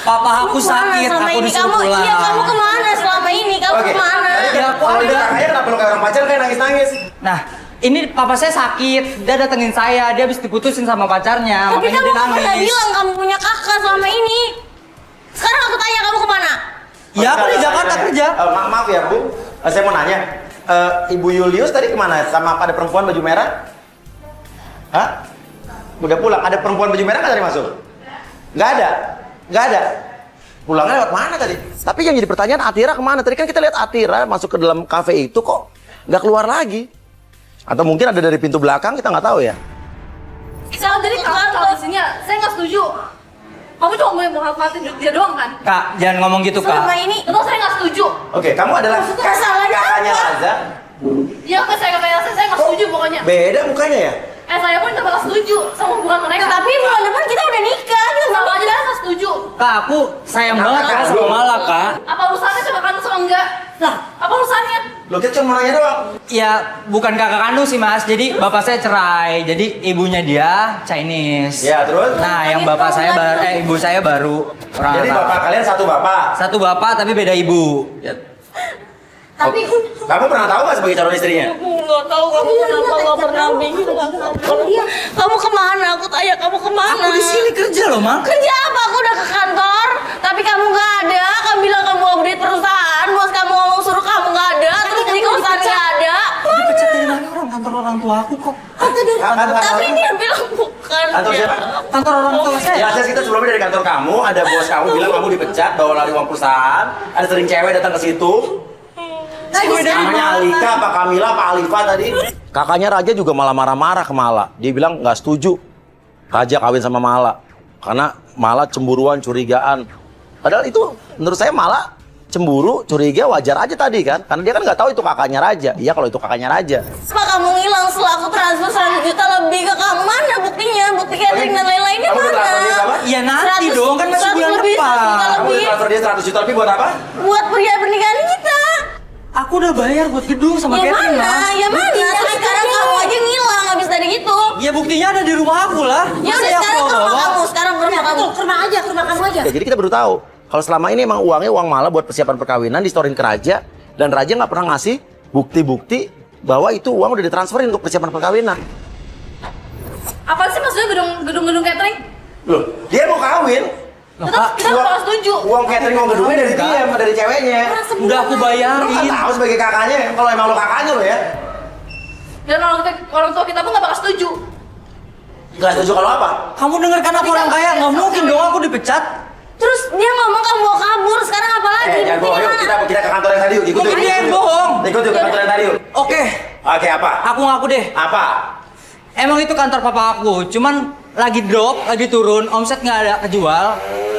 Papa aku sakit, aku disuruh pulang. Iya, kamu kemana selama ini? Kamu kemana? Ya, kalau di kakaknya kenapa lu kayak orang pacaran kayak nangis-nangis? Nah, ini papa saya sakit, dia datengin saya, dia habis diputusin sama pacarnya, Tapi makanya kamu dia kan nangis. pernah bilang kamu punya kakak selama ini. Sekarang aku tanya kamu kemana? Ya, aku di Jakarta kerja. Maaf ya, Bu. Saya mau nanya. Ibu Julius tadi kemana? Sama ada perempuan baju merah? Hah? Udah pulang. Ada perempuan baju merah nggak tadi masuk? Nggak ada. Nggak ada. Pulangnya lewat mana tadi? Tapi yang jadi pertanyaan Atira kemana? Tadi kan kita lihat Atira masuk ke dalam kafe itu kok nggak keluar lagi. Atau mungkin ada dari pintu belakang, kita nggak tahu ya. Saya dari kalau di sini saya nggak setuju. Kamu cuma boleh menghormatin dia doang kan? Kak, jangan ngomong gitu, Selama Kak. ini Itu saya nggak setuju. Oke, kamu adalah masalahnya kakaknya apa? Raza. Iya, saya nggak setuju pokoknya. Beda mukanya ya? Saya pun nggak setuju sama hubungan mereka. Tapi bulan depan kita udah nikah. Kita sama aja saya nggak setuju. Kak, aku sayang banget Kak sama Mala, Kak. Apa urusannya sama kamu sama enggak? Lah, apa urusannya? Lo kita cuma nanya doang. Ya, bukan kakak kandung sih, Mas. Jadi bapak saya cerai. Jadi ibunya dia Chinese. Ya, terus? Nah, yang bapak saya ibu saya baru orang Jadi Arab. bapak kalian satu bapak. Satu bapak tapi beda ibu. Ya. Tapi Kamu pernah tahu nggak sebagai calon istrinya? aku nggak tahu kamu kenapa nggak pernah bilang. Kamu kemana? Aku tanya kamu kemana? Aku di sini kerja loh, Mang. Kerja apa? Aku udah ke kantor, tapi kamu nggak ada. Kamu bilang kamu update perusahaan, bos kamu ngomong suruh kamu nggak ada, terus di kosan nggak ada. Dipecat dari mana orang kantor orang tua aku kok. Tapi dia bilang bukan. Kantor ya. siapa? Kantor orang tua saya. Ya, kita sebelumnya dari kantor kamu, ada bos kamu bilang kamu dipecat, bawa lari uang perusahaan, ada sering cewek datang ke situ. Namanya Alika, apa Kamila, apa Alifa tadi? Kakaknya Raja juga malah marah-marah ke Mala. Dia bilang nggak setuju Raja kawin sama Mala. Karena Mala cemburuan, curigaan. Padahal itu menurut saya Mala cemburu, curiga wajar aja tadi kan. Karena dia kan nggak tahu itu kakaknya Raja. Iya kalau itu kakaknya Raja. Apa kamu ngilang setelah aku transfer 100 juta lebih ke kamu? Mana buktinya? Bukti catering dan lain-lainnya Kamu mana? transfer dia berapa? Iya nanti 100 dong, kan masih 100 bulan lebih, 100 juta depan. Kamu lebih. transfer dia 100 juta lebih buat apa? Buat pernikahan kita. Aku udah bayar buat gedung sama Ya catering, mana? Mas. Ya mana? Terus sekarang kamu aja ngilang habis dari gitu. Ya buktinya ada di rumah aku lah. Ya Masa udah aku sekarang ke rumah bawa? kamu. Sekarang ke rumah kamu. Ke rumah aja, ke rumah kamu aja. Ya, jadi kita baru tahu kalau selama ini emang uangnya uang Mala buat persiapan perkawinan disetorin ke Raja dan Raja nggak pernah ngasih bukti-bukti bahwa itu uang udah ditransferin untuk persiapan perkawinan. Apa sih maksudnya gedung catering? Loh, dia mau kawin. Loh, Tetap Kak, kita nggak setuju. Uang catering, uang gedungnya dari dia, sama dari ceweknya. udah aku Lu kan bayarin. tahu sebagai kakaknya, kalau emang lo kakaknya lo ya. Dan orang tua kita pun nggak bakal setuju. Gak setuju kalau apa? Kamu denger kan aku orang kaya, nggak mungkin dong aku dipecat. Terus dia ngomong kamu mau kabur. Sekarang apa lagi? Jangan bohong, yuk kita ke kantor yang tadi yuk. Ikut Mungkin dia yang bohong. Ikut yuk ke kantor yang tadi yuk. Oke, Oke, apa? aku ngaku deh. Apa? Emang itu kantor papa aku, cuman lagi drop, lagi turun, omset nggak ada kejual.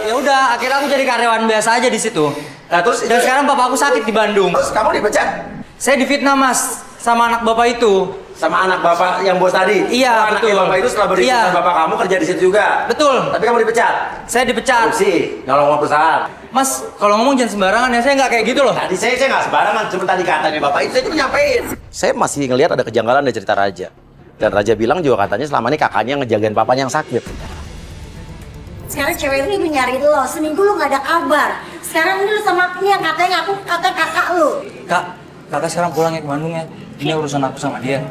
Ya udah, akhirnya aku jadi karyawan biasa aja di situ. Nah terus Dan sekarang papa aku sakit di Bandung. terus kamu dipecat Saya difitnah, Mas, sama anak bapak itu. sama anak bapak yang bos tadi. Iya, Anaknya betul. bapak itu setelah berikan Iya. bapak kamu kerja di situ juga. Betul. Tapi kamu dipecat. Saya dipecat. Korupsi, nyolong uang perusahaan. Mas, kalau ngomong jangan sembarangan ya, saya nggak kayak gitu loh. Tadi saya nggak sembarangan, cuma tadi katanya bapak itu saya cuma nyampein. Saya masih ngelihat ada kejanggalan dari cerita Raja. Dan Raja bilang juga katanya selama ini kakaknya ngejagain papanya yang sakit. Sekarang cewek ini nyariin lo. Seminggu lo nggak ada kabar. Sekarang ini lo sama aku yang katanya ngaku kakak lo. Kak, kakak sekarang pulang ya ke Bandung ya. Ini urusan aku sama dia.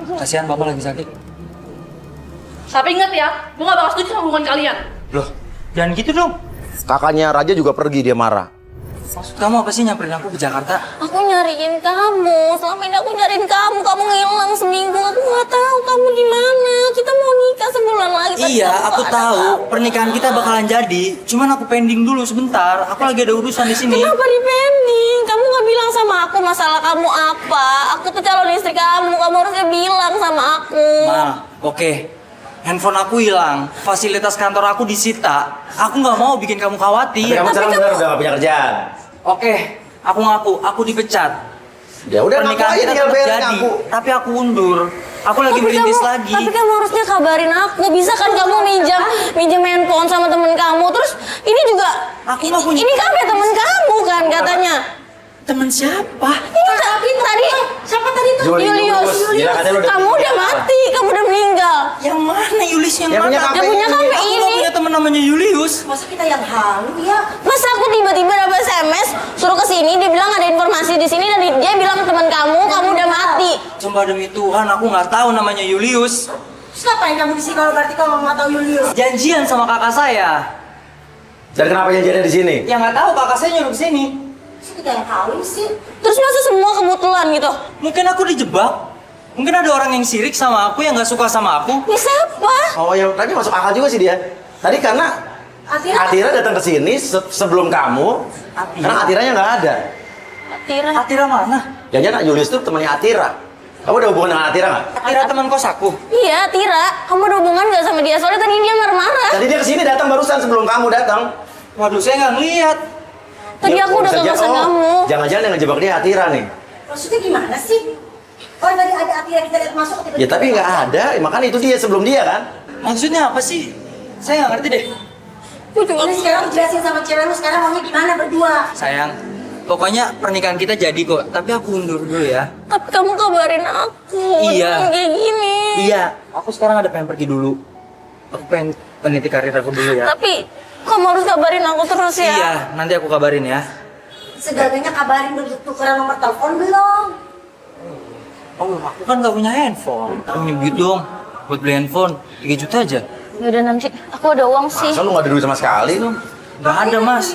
Kasihan bapak lagi sakit. Tapi ingat ya, gue nggak bakal setuju sama hubungan kalian. Loh, jangan gitu dong. Kakaknya Raja juga pergi, dia marah. Maksud kamu apa sih nyamperin aku ke Jakarta? Aku nyariin kamu. Selama ini aku nyariin kamu. Kamu ngilang seminggu. Aku nggak tahu kamu di mana. Kita mau nikah sebulan lagi. tapi Iya, kamu aku nggak ada tahu kabar. pernikahan kita bakalan jadi. Cuman aku pending dulu sebentar. Aku lagi ada urusan di sini. Kenapa dipending? Kamu nggak bilang sama aku masalah kamu apa? Aku tuh calon istri kamu. Kamu harusnya bilang sama aku. Ma, oke. Handphone aku hilang, fasilitas kantor aku disita. Aku nggak mau bikin kamu Tapi khawatir. kamu sekarang benar udah gak punya kerjaan. Oke, aku ngaku, aku dipecat. Ya udah ngaku Pernikahan aja kita tinggal tetap bayar jadi, ngaku. tapi aku undur. Aku lagi merintis lagi. Tapi kamu harusnya kabarin aku. Bisa kan kamu minjem handphone sama temen kamu. Terus ini juga Aku nggak punya. ini kan temen kamu kan katanya. Temen siapa? Ini tapi tadi siapa tadi tuh? Julius. Gila, katanya lu udah Kamu udah mati, kamu udah meninggal. Yang mana Yulius yang Yang mana? punya kafe Yang punya ini. kafe Aku ini. nggak punya temen namanya Julius. Masa kita yang halu ya? Masa aku tiba-tiba dapat SMS suruh ke sini, dia bilang ada informasi di sini dan dia bilang teman kamu udah mati. Sumpah demi Tuhan, aku nggak tahu namanya Julius. Terus ngapain kamu di sini kalau berarti kamu nggak tahu Julius? Janjian sama kakak saya. Dan kenapa janjiannya di sini? Ya nggak tahu, kakak saya nyuruh kesini. Masa kita yang halu sih? Terus masa semua kebetulan gitu? Mungkin aku dijebak. Mungkin ada orang yang sirik sama aku, yang nggak suka sama aku. Ya siapa? Oh ya, tapi masuk akal juga sih dia. Tadi karena Atira datang ke sini sebelum kamu, karena Atiranya nggak ada. Tira. Atira mana? Jangan Julius tuh temannya Atira. Kamu ada hubungan dengan Atira nggak? Atira teman kos aku. Iya, Tira. Kamu ada hubungan gak sama dia? Soalnya tadi dia marah-marah. Tadi dia kesini datang barusan sebelum kamu datang. Waduh, saya nggak ngeliat. Tadi Ya, aku udah bisa ke kosan jadi- kamu. Jangan-jangan yang ngejebak dia Atira nih. Maksudnya gimana sih? Oh tadi ada Atira kita lihat masuk tiba-tiba. Ya tapi nggak ada, makanya itu dia sebelum dia kan. Maksudnya apa sih? Saya nggak ngerti deh. Ini sekarang jelasin sama cewek lu sekarang maunya gimana berdua? Sayang, pokoknya pernikahan kita jadi kok. Tapi aku undur dulu ya. Tapi kamu kabarin aku. Iya. Jangan kayak gini. Iya, aku sekarang ada pengen pergi dulu. Aku pengen peniti karir aku dulu ya. Tapi kamu harus kabarin aku terus ya. Iya, nanti aku kabarin ya. Segalanya kabarin dulu tukeran nomor telepon belum? Oh, aku kan nggak punya handphone. Aku punya duit dong buat beli handphone. 3 juta aja. Yaudah nanti aku ada uang sih. Masa lu nggak ada duit sama sekali lu? Nggak ada, Mas.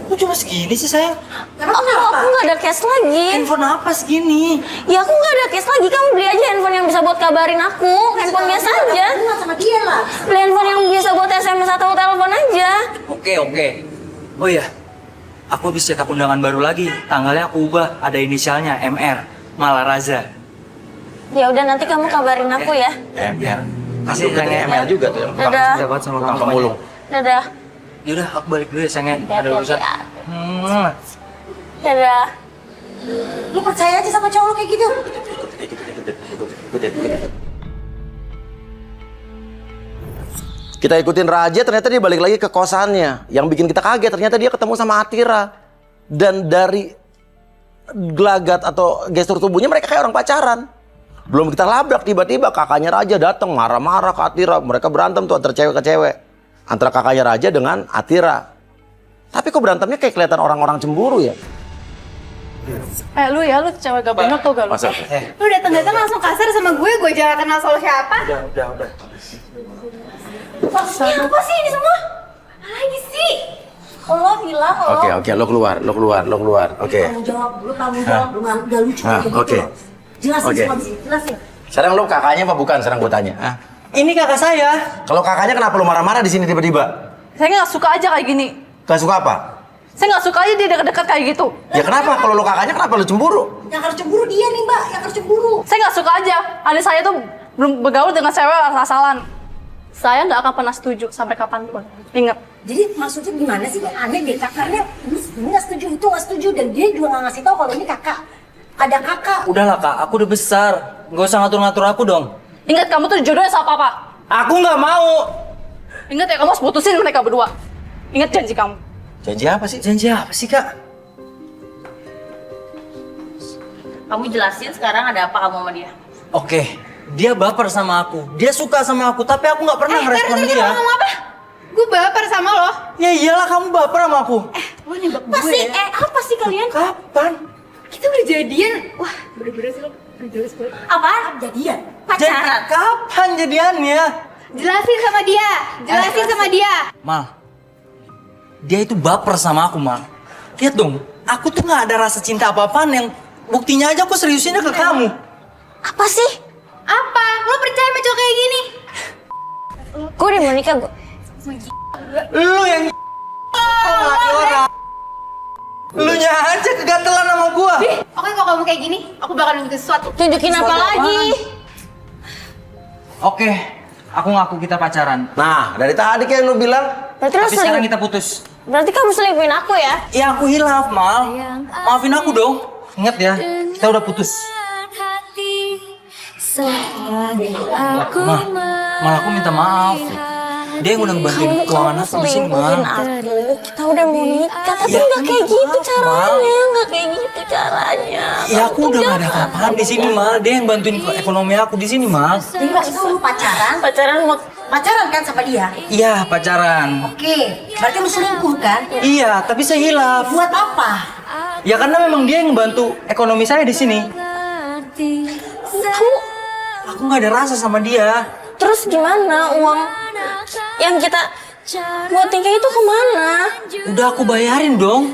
Kok cuma segini sih, sayang? Emang kenapa? Aku nggak ada cash lagi. Handphone apa segini? Ya aku nggak ada cash lagi. Kamu beli aja handphone yang bisa buat kabarin aku. Handphone biasa aja. Hubungan sama dia lah. Beli handphone yang bisa buat SMS atau telepon aja. Oke. Oh iya, aku habis cetak undangan baru lagi. Tanggalnya aku ubah, ada inisialnya MR, Malaraza. Ya udah nanti kamu kabarin aku ya. MR. Kasih Kasih sayang MR juga tuh. Dadah. Dapat sama Tukang kamu. pemulung. Dadah. Yaudah, aku balik dulu ya, sayangnya. Ada urusan. Dadah. Lu percaya aja sama cowok lu kayak gitu? Kita ikutin Raja, ternyata dia balik lagi ke kosannya. Yang bikin kita kaget, ternyata dia ketemu sama Atira. Dan dari gelagat atau gestur tubuhnya mereka kayak orang pacaran. Belum kita labrak, tiba-tiba kakaknya Raja datang marah-marah ke Atira. Mereka berantem tuh antara cewek ke cewek. Antara kakaknya Raja dengan Atira. Tapi kok berantemnya kayak kelihatan orang-orang cemburu ya? Lu cewek gak bener tuh gak lu? Masa? Lu datang-datang langsung kasar sama gue jangan kenal soal siapa. Udah. Maksudnya apa sih ini semua? Apa lagi sih? Lo bilang lo. Oke, lo keluar. Oke. Kamu jawab dulu, kamu jawab dulu. Gak lucu Ah, kayak oke. gitu. Jelasin Oke. semua di sini, jelasin. Sekarang lo kakaknya apa bukan? Sekarang gue tanya. Ah. Ini kakak saya. Kalau kakaknya kenapa lo marah-marah di sini tiba-tiba? Saya nggak suka aja kayak gini. Gak suka apa? Saya nggak suka aja dia dekat-dekat kayak gitu. Ya kenapa? Kalau lo kakaknya kenapa lo cemburu? Yang harus cemburu dia nih mbak, yang harus cemburu. Saya nggak suka aja. Adik saya tuh belum bergaul dengan cewek asal-asalan. Saya nggak akan pernah setuju sampai kapanpun. Ingat. Jadi maksudnya gimana sih? Aneh deh, kakaknya ini nggak setuju, itu nggak setuju. Dan dia juga nggak ngasih tahu kalau ini kakak. Ada kakak. Udahlah kak, aku udah besar. Gak usah ngatur-ngatur aku dong. Ingat kamu tuh jodohnya sama papa. Aku nggak mau. Ingat ya kamu harus putusin mereka berdua. Ingat janji kamu. Janji apa sih? Janji apa sih kak? Kamu jelasin sekarang ada apa kamu sama dia? Oke, dia baper sama aku. Dia suka sama aku, tapi aku nggak pernah ngerespon dia. apa? Gue baper sama lo. Ya iyalah kamu baper sama aku. Lo nembak Apa gue sih? ya? Apa sih kalian? Kapan? Kita udah jadian. Wah, bener-bener sih lo. Udah jelas banget. Apaan? Jadian. Pacaran? Kapan jadiannya? Jelasin sama dia. Jelasin sama dia. Mal, dia itu baper sama aku, Mal. Lihat dong, aku tuh nggak ada rasa cinta apa-apaan yang buktinya aja aku seriusinnya ke kamu. Apa sih? Apa? Lo percaya sama cowok kayak gini? Gue udah mau nikah gue. Lu yang laki orang. Lu nya aja kegatelan sama gua. Oke, kalau kamu kayak gini, aku bakal nunjukin sesuatu. Tunjukin apa Sesuatu lagi? Oke, aku ngaku kita pacaran. Nah, dari tadi kan lo bilang. Berarti lo Tapi sekarang selingkuh. kita putus. Berarti kamu selingkuhin aku ya? Ya aku hilaf, Mal. Maafin aku dong. Ingat ya, kita udah putus. Mal aku minta maaf. Dia yang udah bantuin keuangan aku di sini, selingkuhin Mal. aku. Kita udah mau nikah, tapi Ya, nggak kan kayak itu gitu apa? caranya, nggak kayak gitu caranya. Ya aku udah gak ada apa-apaan di sini, Mal. Dia yang bantuin ekonomi aku di sini, Mal. Jadi maksudnya lu pacaran? Pacaran mau Pacaran kan sama dia? Iya, pacaran. Oke, berarti lu selingkuh kan? Iya, tapi saya hilaf. Buat apa? Ya karena memang dia yang bantu ekonomi saya di sini. Aku nggak ada rasa sama dia. terus gimana uang yang kita buat nikah itu kemana? Udah aku bayarin dong.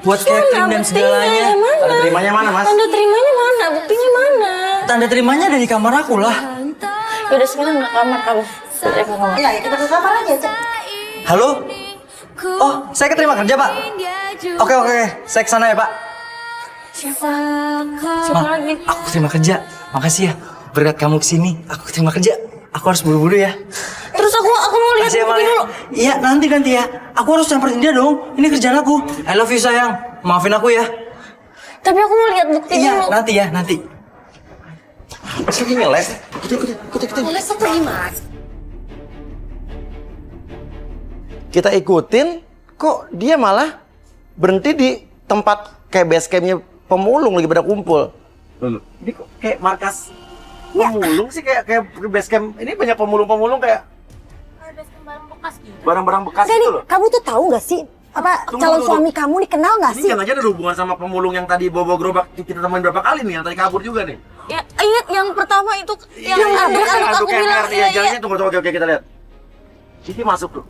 Buat catering dan segalanya. Mana? Tanda terimanya mana, Mas? Tanda terimanya mana? Buktinya mana? Tanda terimanya ada di kamar aku lah. Yaudah sekarang ke kamar kamu. Saya ke kamar. Ya, kita ke kamar aja, Cak. Halo? Oh, saya keterima kerja, Pak. Oke. Saya kesana ya, Pak. Siapa Ma, lagi? aku terima kerja. Makasih ya. Berkat kamu kesini, aku terima kerja. Aku harus buru-buru ya. Terus aku mau lihat Makasih ya, Mal, bukti ya. dulu. Iya, nanti ya. Aku harus samperin dia dong. Ini kerjaan aku. I love you, sayang. Maafin aku ya. Tapi aku mau lihat bukti Iya, dulu. nanti. Mas lagi ngeles. Ikut. Boleh satu lima. Kita ikutin, kok dia malah berhenti di tempat kayak base campnya pemulung lagi pada kumpul. Loh, ini kok kayak markas pemulung sih, kayak base camp. Ini banyak pemulung-pemulung kayak barang-barang bekas Enggak gitu nih, loh. kamu tuh tahu nggak sih apa Tunggu, calon tunggu. suami kamu nih kenal nggak Ini sih? jangan-jangan ada hubungan sama pemulung yang tadi bawa gerobak kita temuin berapa kali nih, yang tadi kabur juga nih. Ya, ingat yang pertama itu yang Iya, aduk-aduk aku bilang ya, jalannya tunggu, oke, kita lihat. Ini masuk tuh.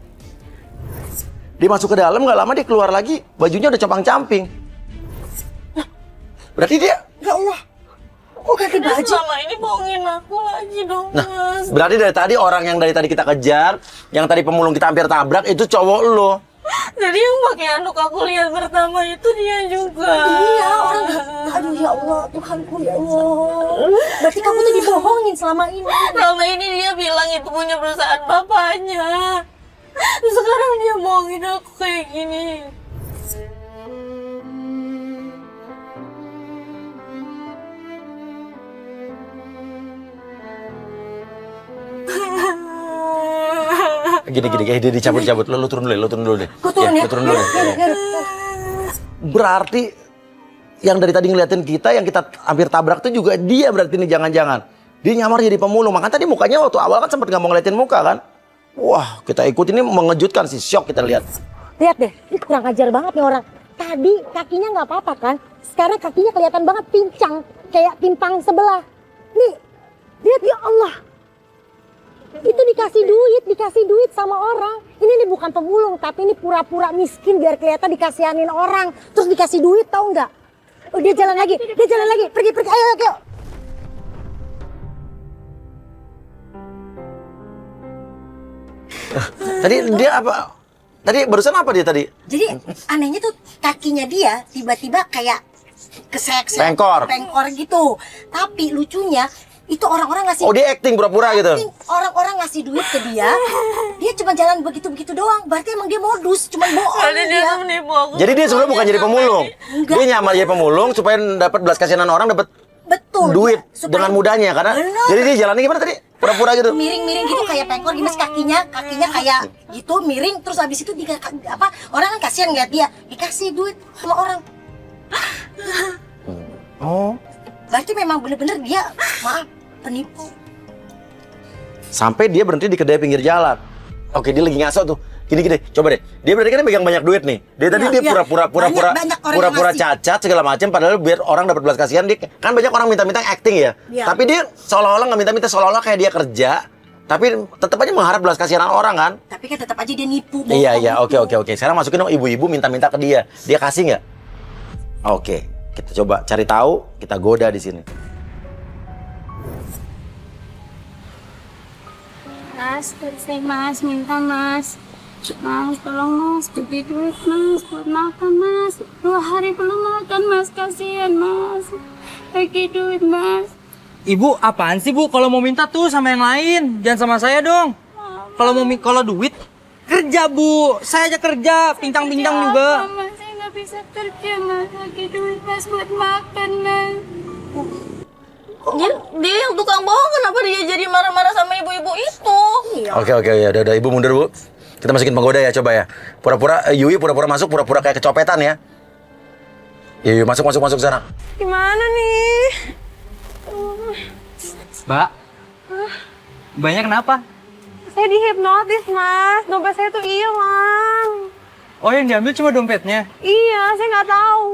Dia masuk ke dalam, nggak lama dia keluar lagi, bajunya udah compang-camping. Berarti dia, Ya Allah, kok ganti Dia baju? selama ini bohongin aku lagi dong, nah, Mas. berarti dari tadi orang yang dari tadi kita kejar, yang tadi pemulung kita hampir tabrak, itu cowok lo. Jadi yang pakai anduk aku lihat pertama itu dia juga. Iya, orang. Aduh ya Allah, Tuhanku ya Allah. Berarti kamu tuh dibohongin selama ini. Selama ini dia bilang itu punya perusahaan bapaknya. Terus sekarang dia bohongin aku kayak gini. Gini, kayak dia dicabut-cabut. Lu turun dulu deh. Gue turun ya. Lu turun dulu deh. Ya. Berarti yang dari tadi ngeliatin kita, yang kita hampir tabrak itu juga dia berarti nih, jangan-jangan. Dia nyamar jadi pemulung. Makanya tadi mukanya waktu awal kan sempat nggak mau ngeliatin muka kan. Wah, kita ikut ini mengejutkan sih, shock kita lihat. Lihat deh, ini kurang ajar banget nih orang. Tadi kakinya nggak apa-apa kan? Sekarang kakinya kelihatan banget pincang, kayak timpang sebelah. Nih, lihat ya Allah. Itu dikasih duit sama orang. Ini nih bukan pemulung, tapi ini pura-pura miskin biar kelihatan dikasihanin orang. Terus dikasih duit, tahu nggak? Oh, dia jalan lagi, pergi, ayo. Tadi dia apa? Tadi barusan apa dia tadi? Jadi anehnya tuh kakinya dia tiba-tiba kayak kesek-sek, Pengkor gitu. Tapi lucunya itu orang-orang ngasih Oh, dia acting pura-pura gitu. orang-orang ngasih duit ke dia cuma jalan begitu doang. Berarti emang dia modus, cuma bohong Ada dia dia. menipu aku. Jadi dia sebenarnya bukan jadi pemulung. Enggak. Dia nyamar jadi pemulung supaya dapat belas kasihanan orang, dapat Betul. duit Supaya dengan mudahnya karena. Bener. Jadi dia jalannya gimana tadi? Pura-pura gitu. miring-miring gitu kayak pengkor gimana kakinya kayak gitu miring, terus habis itu orang kan kasihan ngeliat dia, dikasih duit sama orang. Oh. Berarti memang bener-bener dia penipu. Sampai dia berhenti di kedai pinggir jalan. Oke, dia lagi ngaso tuh. Gini, coba deh. Dia berarti kan megang banyak duit nih. Dia tadi dia Iya. pura-pura Banyak orang pura-pura yang ngasih. cacat segala macam, padahal biar orang dapat belas kasihan. Dia kan banyak orang minta-minta acting ya. Iya. Tapi dia seolah-olah nggak minta-minta, seolah-olah kayak dia kerja, tapi tetap aja mengharap belas kasihan orang kan. Tapi kan tetap aja dia nipu. Iya, oke. Sekarang masukin dong ibu-ibu minta-minta ke dia. Dia kasih nggak? Oke, kita coba cari tahu, kita goda di sini. Mas, saya Mas, minta Mas. Mas, tolong Mas, bagi duit Mas, buat makan Mas. 2 hari belum makan Mas, kasihan Mas. Bagi duit Mas. Ibu, apaan sih, Bu? Kalau mau minta tuh sama yang lain, jangan sama saya dong. Kalau duit kerja, Bu. Saya aja kerja, pincang-pincang juga. Mas, saya nggak bisa kerja Mas, bagi duit Mas buat makan Mas. Dia yang tukang bohong, kenapa dia jadi marah-marah sama ibu-ibu itu? Oke, ya udah ibu mundur bu. Kita masukin penggoda ya coba ya. Pura-pura Yuyu pura-pura masuk, pura-pura kayak kecopetan ya. Yuyu masuk sana. Gimana nih? Mbak. Mbaknya kenapa? Saya dihipnotis, Mas. Dompet saya tuh hilang. Oh, yang diambil cuma dompetnya. Iya, saya nggak tahu.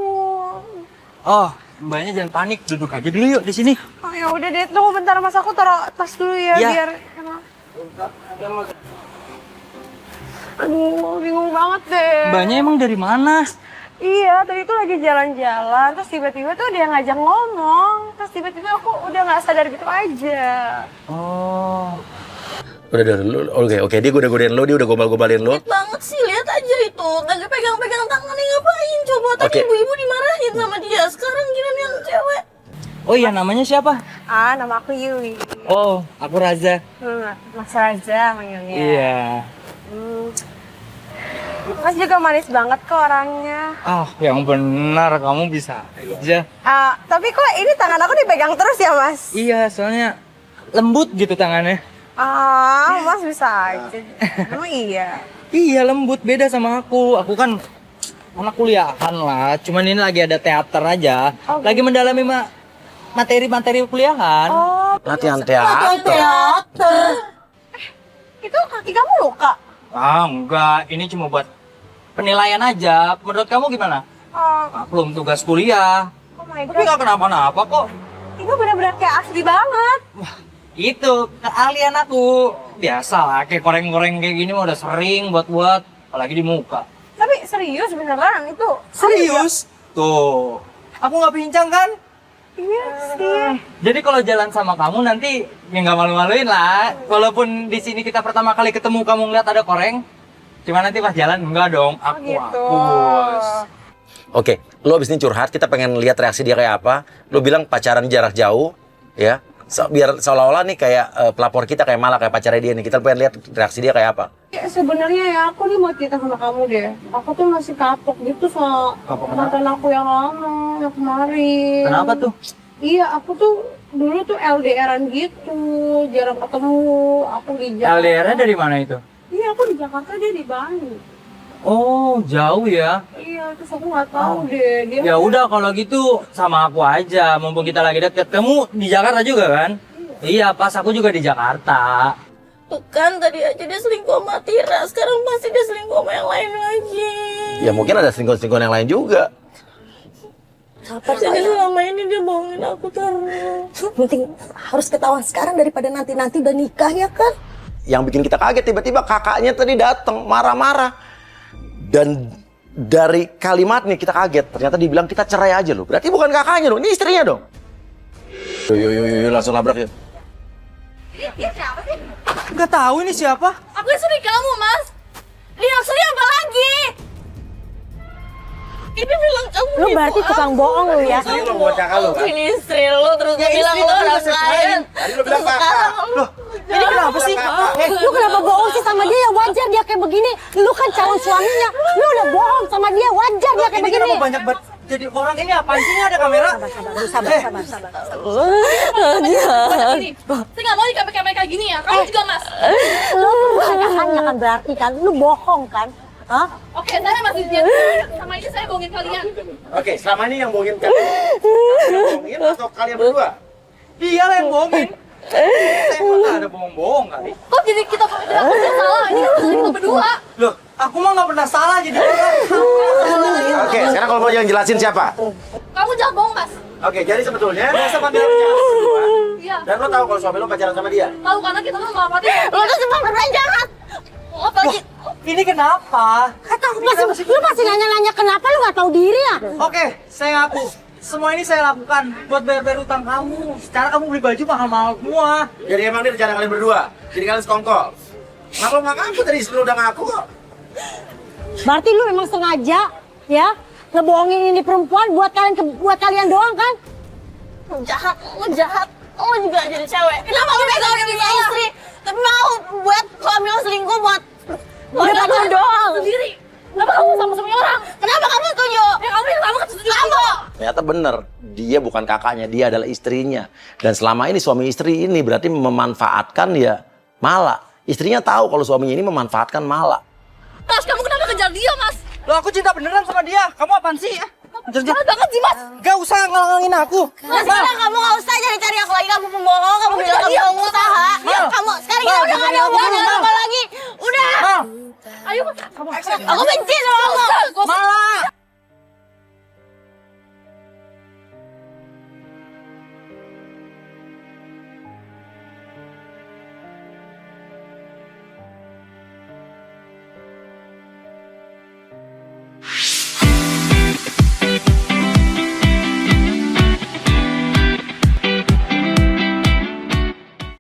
Oh, mbaknya jangan panik, duduk aja dulu yuk di sini. Oh, ya udah deh, tunggu bentar Mas, aku taruh tas dulu ya, Ya. biar. Aduh, bingung banget deh. Mbaknya emang dari mana? Iya, tadi tuh lagi jalan-jalan, terus tiba-tiba tuh dia ngajak ngomong, terus tiba-tiba aku udah nggak sadar gitu aja. Oh. Udah lu. Oke, dia goda-godain lu, dia udah gombal-gombalin lu. Banget sih, lihat aja itu. Lagi pegang-pegang tangannya ngapain coba? Tadi Oke. ibu-ibu dimarahin sama dia, sekarang gini yang cewek. Oh iya, namanya siapa? Nama aku Yui. Oh, aku Raza. Mas Raja manggilnya. Iya. Mas juga manis banget kok orangnya. Ah, yang benar kamu bisa aja. Tapi kok ini tangan aku dipegang terus ya, Mas? Iya, soalnya lembut gitu tangannya. Mas bisa aja. Emang iya. Iya, lembut, beda sama aku. Aku kan anak kuliahan lah. Cuman ini lagi ada teater aja. Lagi mendalami materi-materi kuliahan. Latihan teater. Itu kaki kamu luka? Ah, enggak. Ini cuma buat penilaian aja. Menurut kamu gimana? Belum tugas kuliah. Oh my Tapi nggak kenapa-napa kok. Itu benar-benar kayak asli banget. Itu keahlian aku. Biasalah, kayak goreng-goreng kayak gini mah udah sering buat-buat. Apalagi di muka. Tapi serius beneran itu. Serius? Tuh. Aku nggak pincang kan? Iya sih. Jadi kalau jalan sama kamu nanti ya nggak malu-maluin lah. Walaupun di sini kita pertama kali ketemu kamu ngeliat ada koreng, cuma nanti pas jalan enggak dong. Aku bos. Oke, lu abis ini curhat, kita pengen lihat reaksi dia kayak apa. Lu bilang pacaran jarak jauh, ya. Biar seolah-olah nih kayak pelapor kita kayak malah kayak pacarnya dia nih. Kita pengen lihat reaksi dia kayak apa. Ya sebenarnya ya aku nih mau cerita sama kamu deh. Aku tuh masih kapok gitu sama mantan aku yang lama, yang kemarin. Kenapa tuh? Iya, aku tuh dulu tuh LDR-an gitu, jarang ketemu. Aku di Jakarta. LDR-nya dari mana itu? Iya, aku di Jakarta, dia di Bandung. Oh, jauh ya. Iya, terus aku nggak tahu deh dia. Ya udah kalau gitu sama aku aja. Mumpung kita lagi deket. Kamu di Jakarta juga kan? Iya, pas aku juga di Jakarta. Tuh kan tadi aja dia selingkuh sama Tira, sekarang pasti dia selingkuh sama yang lain lagi. Ya mungkin ada selingkuh-selingkuhan yang lain juga. Jadi selama ini dia bohongin aku terus. Penting harus ketahuan sekarang daripada nanti-nanti udah nikah ya kan? Yang bikin kita kaget tiba-tiba kakaknya tadi datang marah-marah. Dan dari kalimatnya kita kaget, ternyata dibilang kita cerai aja loh. Berarti bukan kakaknya loh, ini istrinya dong. Yuk, langsung labrak yuk. Dia siapa sih? Nggak tahu ini siapa. Aku istri kamu, Mas. Dia asli apa lagi? Ini bilang kamu Lu berarti tukang bohong lu ya? Ini lo bocah kalau kan? Ini istri lu terus Ya, dia bilang istri lu tapi orang masih lain. lain. Tadi lu bilang kakak. Loh, ini kenapa sih? Lu kenapa bohong sih sama dia? Ya wajar dia kayak begini. Lu kan calon suaminya. Lu udah bohong sama dia, wajar dia kayak Ini begini. kenapa banyak banget jadi orang ini apaan sih? Ini ada kamera? Sabar. Ini, saya nggak mau di kamera kayak gini ya. Kamu juga, Mas. Lu bukan kakaknya kan berarti kan? Lu bohong kan? Hah? Oke, saya masih dia. Sama ini saya bohongin kalian. Oke, selama ini yang bohongin kalian. Yang bohongin atau kalian berdua? Dia lah yang bohongin. Saya emang nggak ada bohong-bohong kali. Kok jadi kita aku yang salah? Ini kan kita berdua. Loh, aku mah nggak pernah salah jadi orang. Oke, sekarang kalau mau yang jelasin siapa? Kamu jangan bohong, Mas. Oke, jadi sebetulnya biasa panggil berdua. Iya. Dan lo tahu kalau suami lo pacaran sama dia? Tahu karena kita tuh nggak mati. Lo tuh cuma beneran jahat. Apalagi Ini kenapa? Lu masih nanya-nanya kenapa lu gak tahu diri ya? Oke, saya ngaku. Semua ini saya lakukan buat bayar utang kamu. Secara kamu beli baju mahal-mahal semua. Jadi emang ini rencana kalian berdua? Jadi kalian sekongkol? Kenapa lo nggak ngaku tadi sebelum udah ngaku kok? Berarti lu emang sengaja ya ngebohongin ini perempuan buat kalian doang kan? jahat, lo jahat. Lo juga jadi cewek. Kenapa lo pegang punya istri? Tapi mau buat suami lo selingkuh buat kamu doang. Sendiri. Kenapa kamu sama suami orang? Kenapa kamu setuju? Ya kamu yang sama setuju kamu. Ya ternyata benar. Dia bukan kakaknya, dia adalah istrinya. Dan selama ini suami istri ini berarti memanfaatkan ya Mala. Istrinya tahu kalau suaminya ini memanfaatkan Mala. Mas, kamu kenapa kejar dia, Mas? Loh, aku cinta beneran sama dia. Kamu apaan sih ya? Jahat banget sih, Mas. Gak usah ngalangin aku. Mas, sekarang kamu nggak usah cari-cari aku lagi. Kamu pembohong, kamu bilang kamu pengusaha. Kamu sekarang kita udah nggak ada hubungan apa lagi. Udah. Ayo, Mas. Aku benci sama kamu. Mala.